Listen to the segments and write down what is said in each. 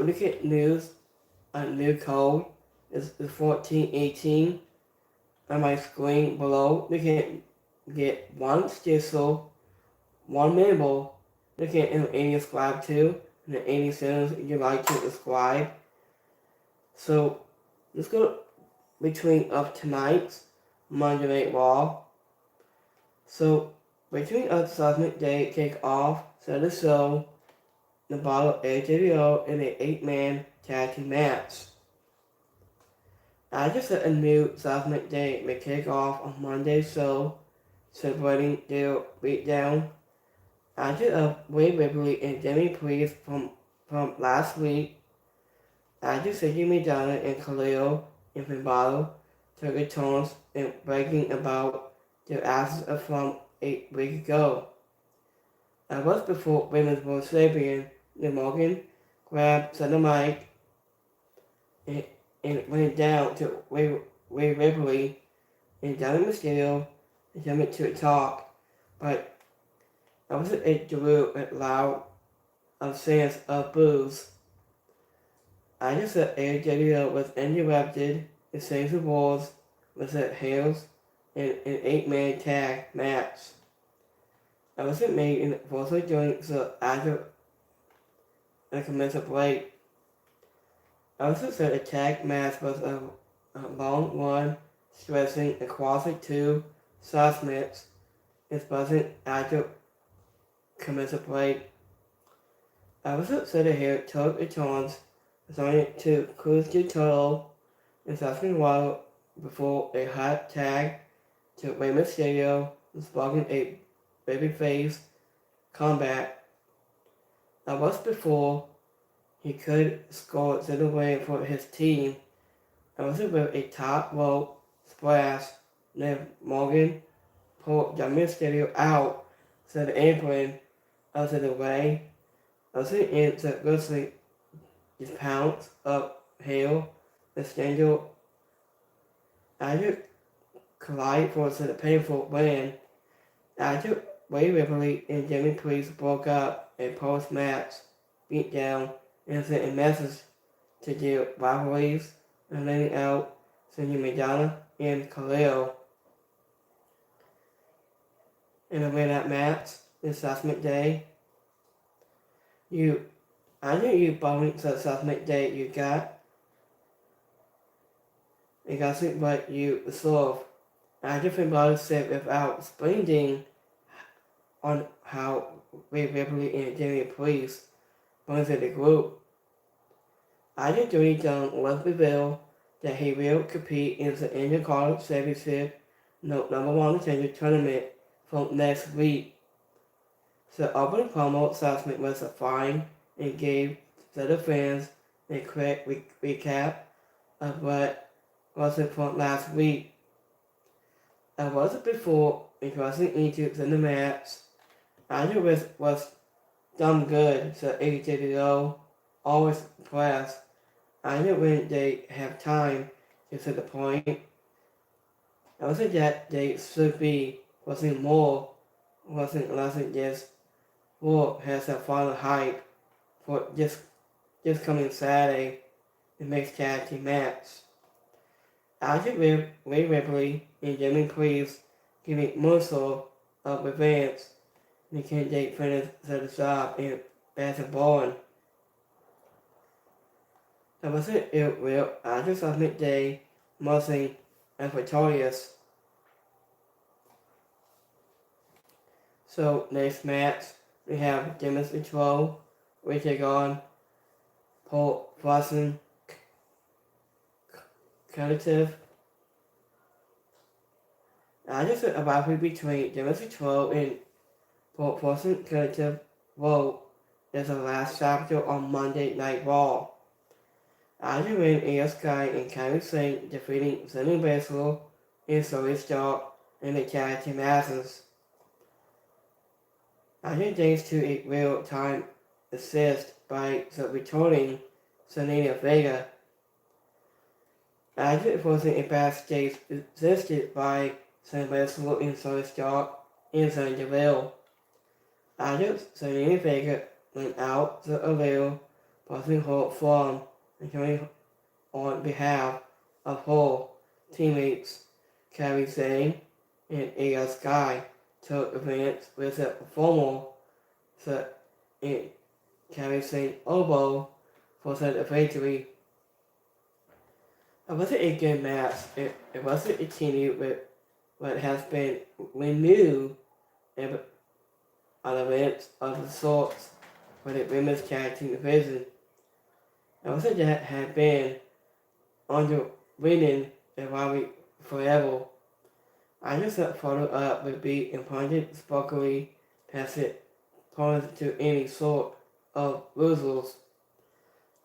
Look at news. A new code is 1418 on my screen below. You can get one Stissel, one Mabel. You can any subscribe to, and any sentence you'd like to describe. So let's go between of tonight's Monday Night Raw. So between us Judgment Day kick off, so the show, the battle AJBO in an 8-man tag team match. I just set a new Judgment Day may kick off on Monday's show, celebrating their beatdown. I did a Wade Ripley and Demi Priest from last week. I just said Jimmy Madonna and Khalil and Finn took the turns in bragging about their asses from 8 weeks ago. I was before Women's World Champion, Liv Morgan, grabbed the mic and went down to Wade Ripley and Dominic Mysterio and jumped to talk, but I wasn't it drew a loud of sense of boos. I just said AJBO was interrupted and saves the walls was at Hales in an 8-man tag match. I wasn't made in forcefully doing so after a commercial break. I also said a tag match was a long one, stressing across the two suspects and buzzing after commercial break. I also said here took the turns, assigned to cruise the total and suspect while before a hot tag to Rey Mysterio sparking a babyface combat. I was before he could score the way for his team. I was with a top rope splash. Liv Morgan pulled the Mysterio out so the apron out of the way. I was into wrestling his pounds up hill. The scandal after collide for the painful win. After Wade Ripley and Jimmy Priest broke up a post-match beatdown and sent a message to their rivalries and letting out Jimmy Madonna and Khalil. In the win that match, this Judgment Day, I knew you bombing the Judgment Day you got something but you solve. I different bodies said without explaining on how Rhea Ripley and Jimmy Priest runs in the group. I did really done was reveal that he will compete in the Intercontinental Championship number 1 contender tournament from next week. The opening promo announcement was a fine and gave the fans a quick recap of what wasn't from last week. I wasn't before crossing into the match. I knew it was done good, so AJBO always pressed. I knew when they have time to set the point. I wasn't that they should be, wasn't less than this. War has a final hype for this coming Saturday, the mixed tag team match. After Rhea Ripley and Jimmy Priest giving morsel of revenge, the candidate finished the job in basketball. That was it real after Judgment Day, Mussing and victorious. So next match we have Demis Control, we take on Paul Fawson Collective. I just said about between Demis Control and Paul Fawson Collective vote is the last chapter on Monday Night Raw. After win AS Sky and Kairi Singh defeating Sammy Baszler and Zoe Stark in the tag team matches. After thanks to a real-time assist by the returning Zelina Vega. After forcing a backstage assisted by Sammy Baszler and Zoe Stark and Sonya Deville. After Zelina Vega went out the Deville Boston Holt from and coming on behalf of Holt teammates Kairi Sane and Aya Sky took advance with a formal set in Kairi Sane elbow for the victory. It wasn't a good match. It wasn't a continue with what has been renewed on events of the sorts for the women's tag team division. It wasn't that had been underwritten and rivalry forever. I just thought followed up would be important sparkly past it opponents to any sort of losers.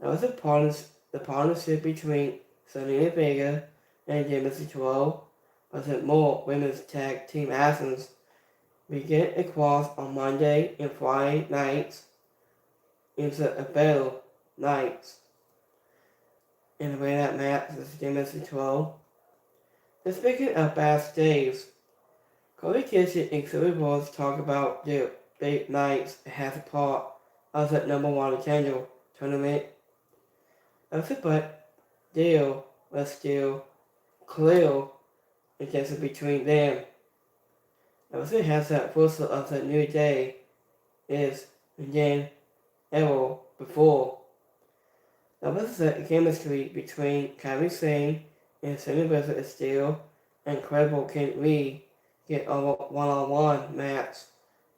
It was the partnership between Selena Vega and James Joel was it more women's tag team actions begin across on Monday and Friday nights into a battle nights. In the way that match is James Joel. And speaking of backstage, Cody Kingston and Cody Rhodes talk about their big nights as a part of the #1 contender tournament. But deal was still clear against between them. Also has that first of the new day is again ever before. That was the chemistry between Kairi Sane and Sammy Blizzard is still incredible. Can we get a one-on-one match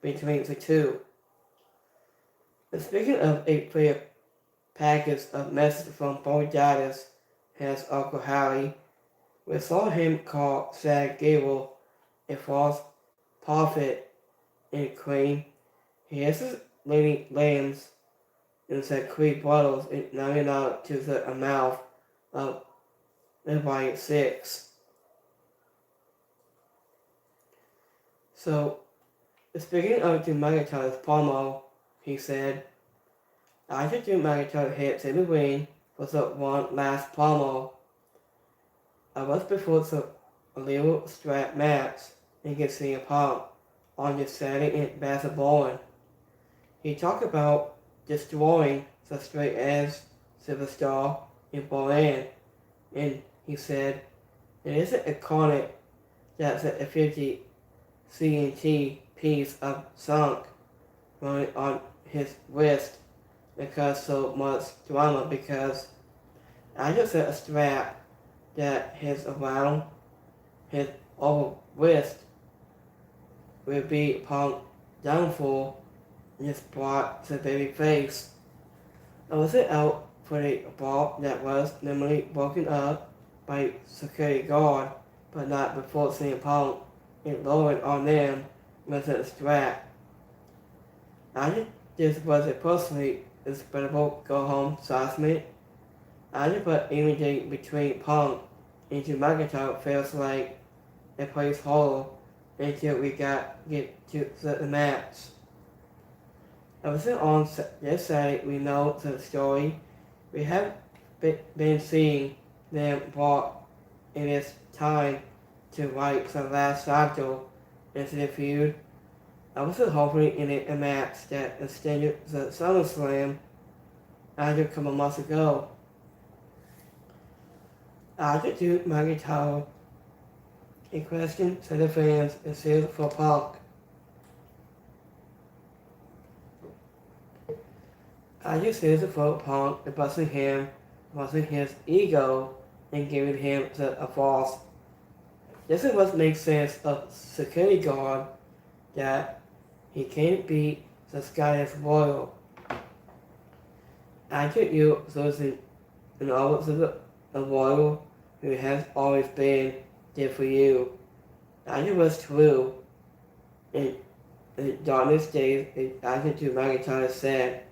between the two? And speaking of a clear package of messages from both daughters has Uncle Harry. We saw him call Shad Gable a false prophet and claim he has his lady lambs and said Creed bottles and nothing out to the mouth of Levi 6. So, speaking of Drew McIntyre's promo, he said, after Drew McIntyre hits in the ring for the one last promo, I was before the little strap match against CM Punk on the Saturday in basketball. He talked about destroying the straight edge superstar in Berlin, and he said, it isn't iconic that's a 50 CNT piece of sunk running on his wrist because so much drama because I just said a strap that is around his over wrist will be Punk downfall and just brought to the baby face. I was out for a ball that was normally broken up by security guard, but not before CM Punk and lowered on them with a strap. I think this was a personally incredible go-home seismic. I just put anything between Punk and Drew McIntyre feels like a placeholder until we get to the match. Obviously on this side we know the story. We have been seeing them brought in its time to write the last chapter into the feud. I was hoping in a match that extended the SummerSlam after a couple months ago. After Drew McIntyre, a question to the fans is still for Punk. I just said for Punk busting his ego and giving him a false. This is what makes sense of security guard that he can't beat the Scottish Royal. After you losing an always a Royal who has always been there for you. After was true in darkest days after Drew McIntyre said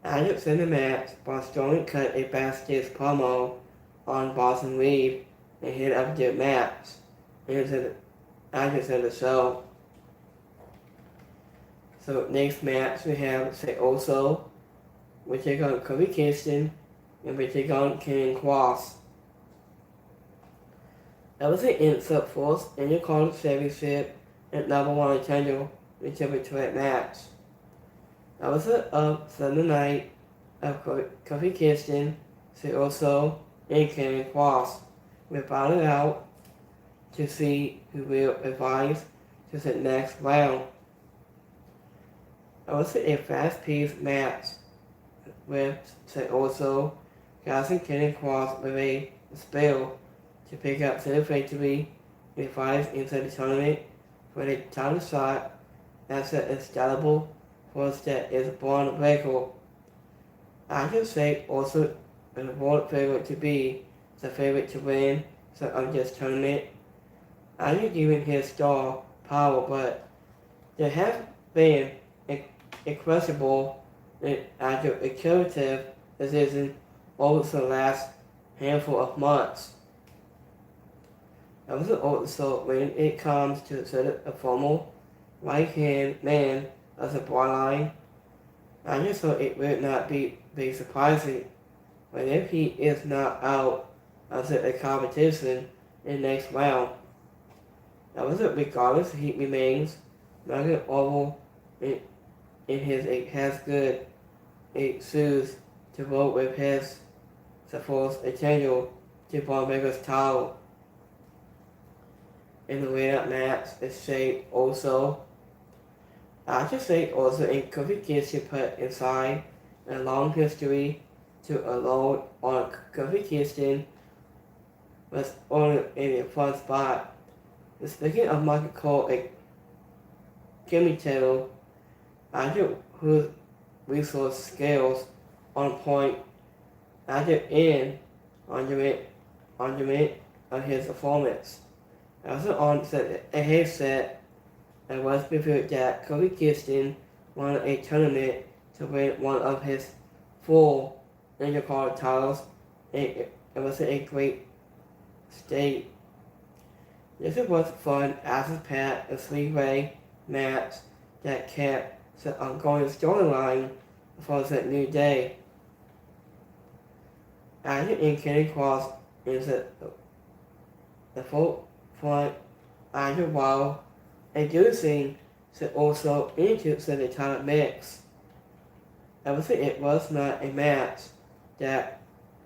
Alex in the match, Braun Strowman cut a backstage promo on Boston Reed and hit up their match into the show. So next match we have Say Oso, we take on Kofi Kingston, and we take on King Cross. That was an insult force and your call championship and #1 contender, which is a match. That was a Sunday night of Kofi Kingston, Uso, and Kevin Cross. We found it out to see who will advance to the next round. It was a fast-paced match with Uso casting Kevin Cross with a spell to pick up the victory and advance into the tournament for the title shot as an installable force that is born record. I can say also a world favorite to be the favorite to win of this tournament. I am giving his star power, but there have been questionable and accumulative decisions over the last handful of months. Also, when it comes to a formal right-hand man of the bloodline, I just thought it would not be surprising. But if he is not out of the competition in the next round, regardless, he remains Megan Oval in his has good suits to vote with his supposed potential to Von Vegas title. In the way that match is shaped also. I should say also in Kofi Kingston put inside a long history to a load on Kofi Kingston was only in a fun spot. Speaking of Michael Cole and Jimmy Tittle, I think whose resource scales on point after in argument of his performance. Also on a headset, it was revealed that Kofi Kingston won a tournament to win one of his 4 Intercontinental titles. It was a great state. This was fun, action-packed, and 3-way match that kept the ongoing storyline for the New Day. After in Kenny Cross is the full front after while introducing also into the title mix. Obviously, it was not a match that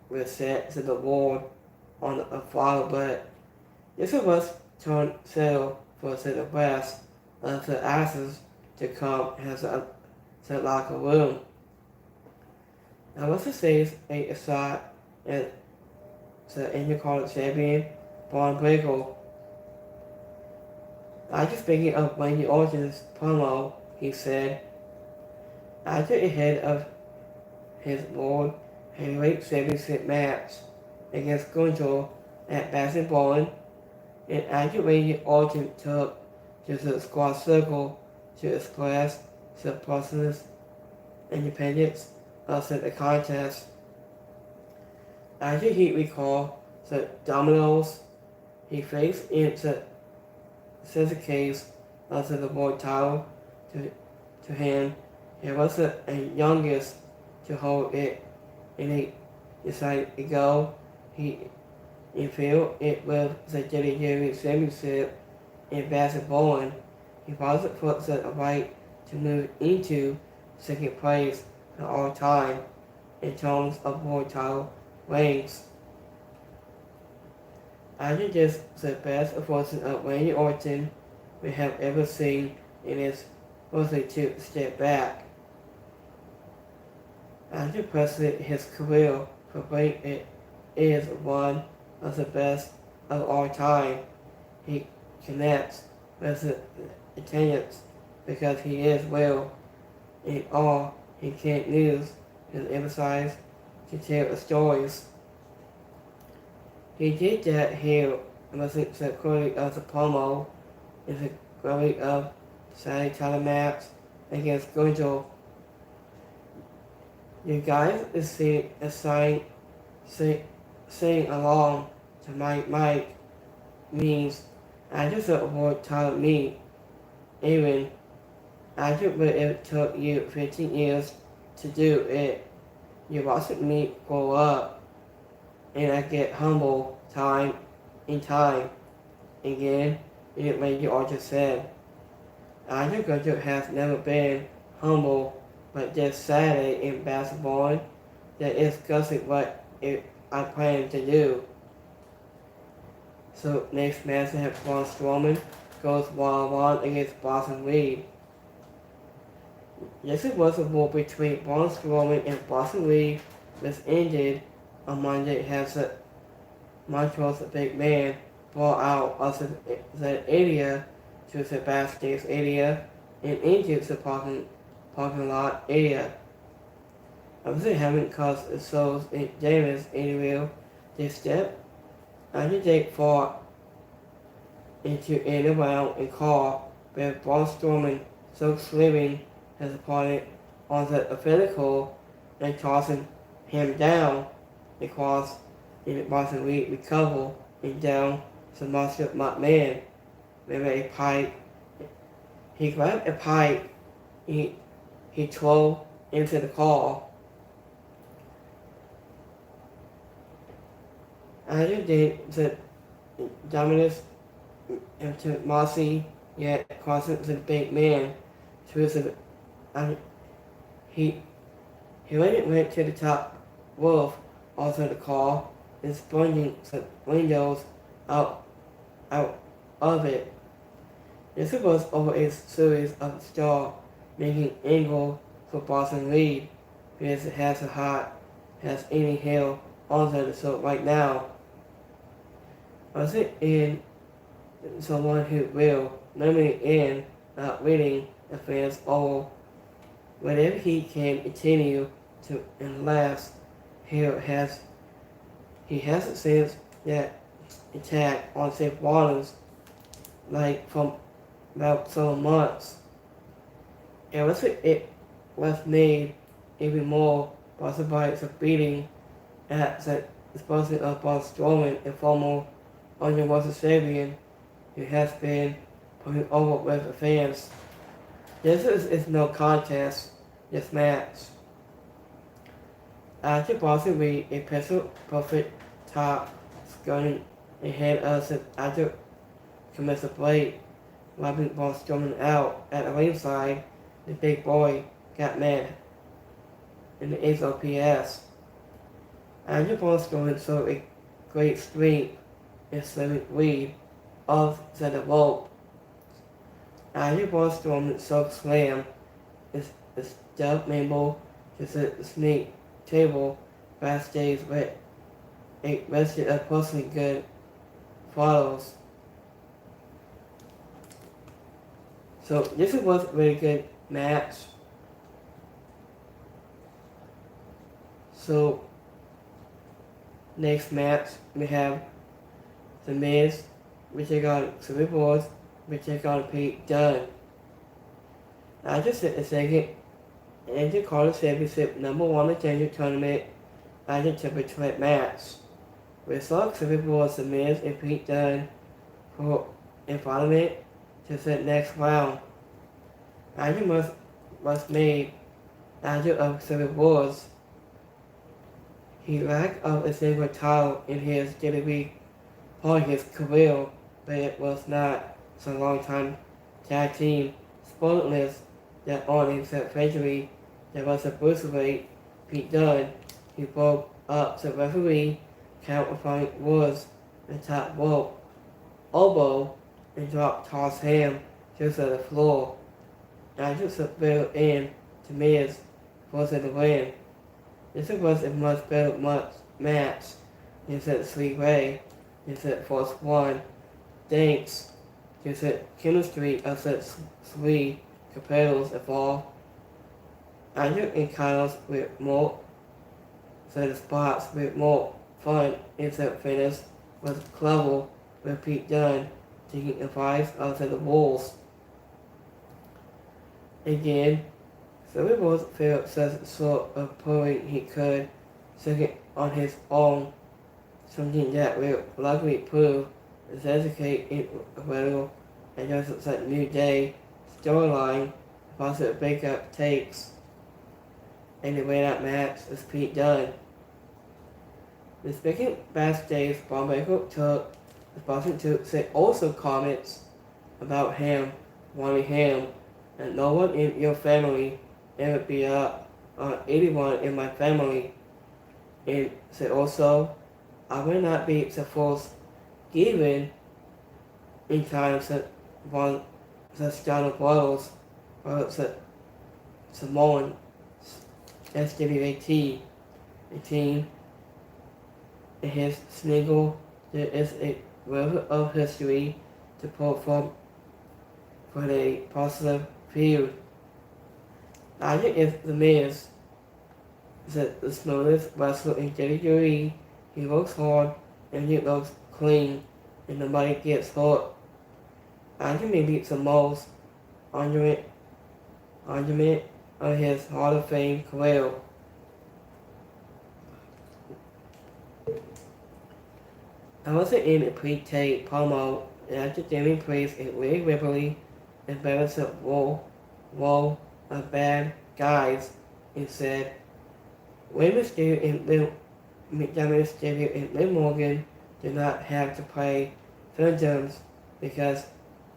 was set to the board on a follow, but this was turned sale for the rest of the asses to come as a locker room. I was to say a shot at the Intercontinental Champion, Braun Breaker. I just speaking of Randy Orton's promo, he said, after a head of his World Heavyweight Championship match against Gunther at Bastion Bowling, and after Randy Orton took to the squad circle to express the personal independence of the contest. After he recalled the dominoes he faced in the case of the world title to him, he was the youngest to hold it, and he decided to go. He filled it with the WWE Championship in basketball, and he was put the right to move into second place of all time in terms of world title rings. I think this is the best version of Randy Orton we have ever seen in his ability to step back. I think personally his career for Randy it is one of the best of all time. He connects with the attendance because he is well in all he can't lose his emphasize to tell stories. He did that here was the quality of the promo is the quality of Saturday title match against Gunther. You guys is sing along to Mike means I just award title me. Even after it took you 15 years to do it, you watching me grow up, and I get humble time in time. Again, like you all just said, I think Gunther has never been humble, but this Saturday in basketball, that is discussing what I plan to do. So next match we have Braun Strowman goes 1-on-1 against Bronson Reed. Yes, it was a war between Braun Strowman and Bronson Reed was ended on Monday as Montreal's big man brought out of the area to the backstage area and into the parking lot area. Obviously having caused the souls in Davis anyway this step. After Jake fought into in around and call where Braun Strowman so slamming his opponent on the vertical and tossing him down across in Bronson Reed recover and down to Monster McMahon with a pipe. He grabbed a pipe he threw into the car. After the Dominus into Mossy yet crossing the big man to the he went to the top roof also the car and sponging the windows out of it. This was over a series of star making angle for Bronson Reed because it has any hill onto the so right now. Was it in someone who will limiting in not reading the fans or whenever he can continue to unless he has a sense that attack on St. Rollins like from about some months. And it was made even more by somebody beating at the disposal of Braun Strowman, a former Universal Champion who has been putting over with the fans. This is no contest, this match. After Bronson Reed, a pistol perfect top skirting ahead of the after commits a blade, robbing Braun Strowman out at the ringside, the big boy got mad in the HOPS. After Braun Strowman showed a great strength in slamming Reed off the rope. After Braun Strowman so slam is Jeff Mabel to the snake table backstage with a rested of personally good follows. So this was a really good match. So next match we have The Miz, we take on Super Wars, we take on Pete Dunne. After a second Intercontinental Championship #1 contender tournament after triple threat match. We saw Super Wars, The Miz, and Pete Dunne for environment to the next round. After was made after of Super Wars. He lacked of a silver title in his WWE part of his career, but it was not so long time tag team spotless that on his victory there was a bruiserweight Pete Dunne who broke up the referee count upon Woods the top rope elbow and dropped toss him to the floor. After the bill in to Miz for the win. This was a much better match than the three-way in the first one, thanks to the chemistry of the three competitors involved. After encounters with more the spots with more fun in the finish was clever with Pete Dunne taking advice of the Wolves. Again, Silver Bulls felt such sort of pulling he could second on his own, something that will likely prove to educate in well and just such New Day storyline positive breakup takes. And the way that match is Pete Dunne. The speaking backstage, Braun Breaker took the Boston to say also comments about him, wanting him, and no one in your family ever beat up on anyone in my family. And said also, I will not be supposed given in time to one such John Bottles or Samoan SWT 18 in his sniggle. There is a river of history to pull from for a positive view. Isaac is the Miz, the smoothest wrestler in WWE. He works hard and he looks clean and nobody gets hurt. Isaac may be the most argument of his Hall of Fame career. I wasn't in a pre-tape promo and after Jamie praised a Rhea Ripley and better said whoa of bad guys and said Rey Mysterio and Liv Morgan do not have to play Vengeance because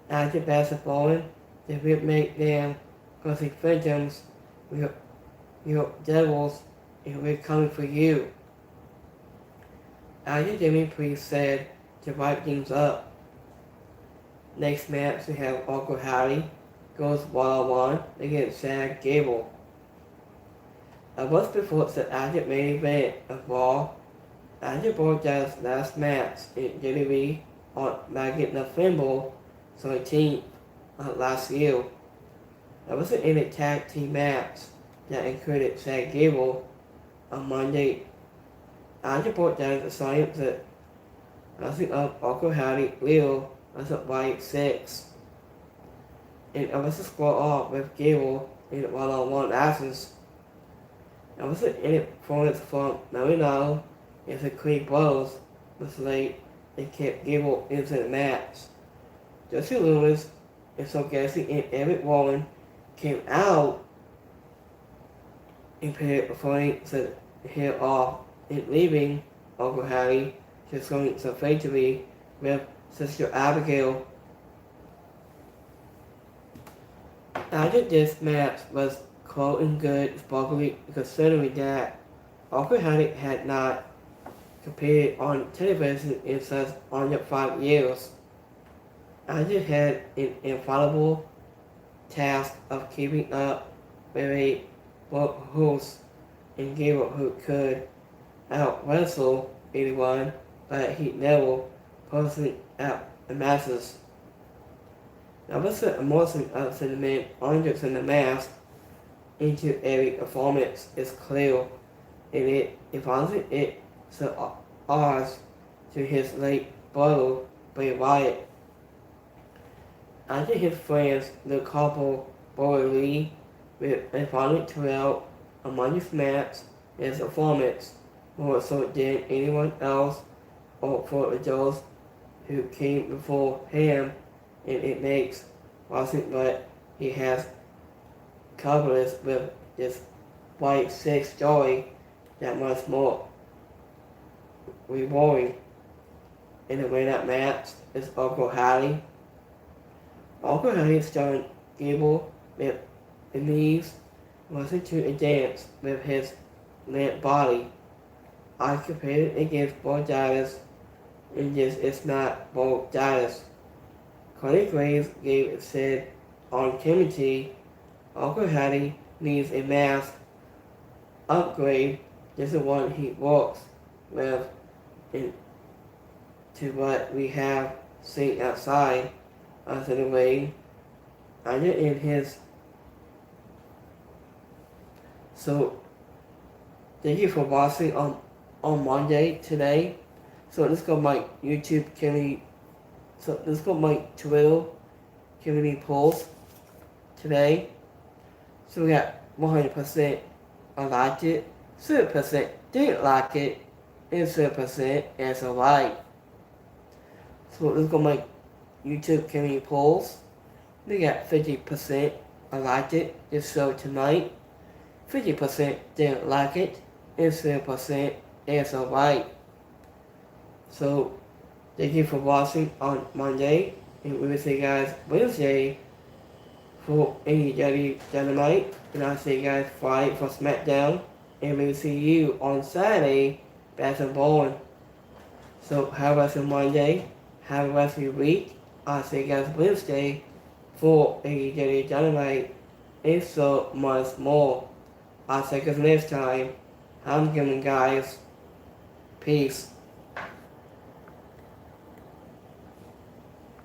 after basketballing, they will make them causing Vengeance your devils and we're coming for you. After Jimmy Priest said to wrap things up, next match we have Uncle Howdy goes one-on-one against Chad Gable. I was before the active main event of Raw. After Bordeaux's last match in WWE on November 17th of last year. I was in a tag team match that included Chad Gable on Monday. After Bordeaux's assigned that nothing of Uncle Howdy Leo was at White 6. And I was to square off with Gable in one-on-one actions. I was in it performance from Marinado and the Creed Brothers was late and kept Gable into the match. Jesse Lewis and Phil Gassy and Eric Rowan came out and preparing to head off and leaving Uncle Harry to going to victory with Sister Abigail. After this match was close and good, sparkly, considering that Uncle Harry had not competed on television in such under 5 years. I just had an infallible task of keeping up with a host and Gable who could out wrestle anyone, but he never posted out the masses. Now was the emotion of sentiment hundreds in the mask into every performance is clear, and it involves it so ours to his late brother Bray Wyatt. After his friends, the couple Bobby Lee with a violent throughout among his match and performance, more so than anyone else or for those who came before him, and it makes wasn't but he has coverage with this White 6 joy that much more rewarding. In the winner match is Uncle Harry. Uncle Harry started Gable with the knees, listened to a dance with his limp body. I competed against bronchitis, and this is not bronchitis. Connie Graves said on committee, Uncle Harry needs a mask upgrade. This is one he works with to what we have seen outside of the ring. I did in his. So thank you for watching on Monday today. So let's go my YouTube community. So let's go my Twitter community polls today. So we got 100% I liked it, 0% didn't like it, and 0% as a like. So let's go my YouTube community polls. We got 50% I liked it this show tonight, 50% didn't like it, and 0% as a like. So thank you for watching on Monday, and we will see you guys Wednesday for AEW Dynamite, and I'll see you guys Friday for SmackDown. and maybe see you on Saturday back in bowling. So have us on Monday, have us every week. I'll see you guys Wednesday for a daily dynamite and so much more. I'll see you guys next time. I'm giving guys. Peace.